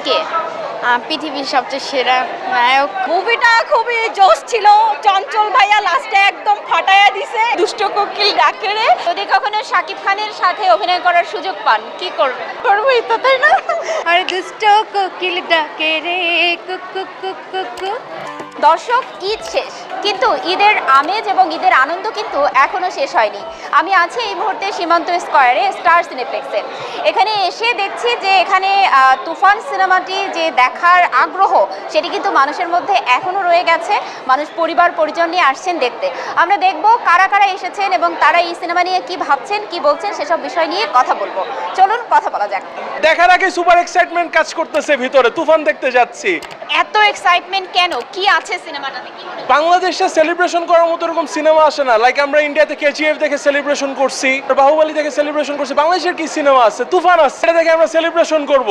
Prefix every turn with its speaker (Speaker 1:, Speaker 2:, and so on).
Speaker 1: কে?
Speaker 2: পৃথিবীর সবচেয়ে সেরা নায়ক।
Speaker 3: মুভিটা খুবই জোশ ছিল, চঞ্চল ভাইয়া লাস্টে একদম ফাটায়া দিছে, দুষ্ট কোকিল ডাকে রে।
Speaker 1: যদি কখনো শাকিব খানের সাথে অভিনয় করার সুযোগ পান কি করবেন?
Speaker 3: করবোই তো, তাই না?
Speaker 2: আর দুষ্ট কোকিল ডাকে রে cook cook cook cook cook.
Speaker 1: দর্শক, ঈদ শেষ, কিন্তু ঈদের আমেজ এবং ঈদের আনন্দ কিন্তু এখনো শেষ হয়নি। আমি আছি এই মুহূর্তে সীমান্ত স্কয়ারে স্টার সিনেপ্লেক্সে। এখানে এসে দেখছি যে এখানে তুফান সিনেমাটি যে দেখার আগ্রহ সেটি কিন্তু মানুষের মধ্যে এখনো রয়ে গেছে। মানুষ পরিবার পরিজন নিয়ে আসছেন দেখতে। আমরা দেখব কারা কারা এসেছেন এবং তারা এই সিনেমা নিয়ে কি ভাবছেন, কি বলছেন, সেসব বিষয় নিয়ে কথা বলবো। চলুন কথা বলা যাক।
Speaker 4: দেখার আগে সুপার এক্সাইটমেন্ট কাজ করতেছে ভিতরে, তুফান দেখতে যাচ্ছি।
Speaker 1: এত এক্সাইটমেন্ট কেন? কি আছে সিনেমাটাতে? কি মনে হয়?
Speaker 4: বাংলাদেশে সেলিব্রেশন করার মতো এরকম সিনেমা আসে না। লাইক আমরা ইন্ডিয়াতে কেজিএফ দেখে সেলিব্রেশন করছি, বাহুবলী দেখে সেলিব্রেশন করছি। বাংলাদেশের কি সিনেমা আছে? তুফান আছে, এটা দেখে আমরা সেলিব্রেশন করব।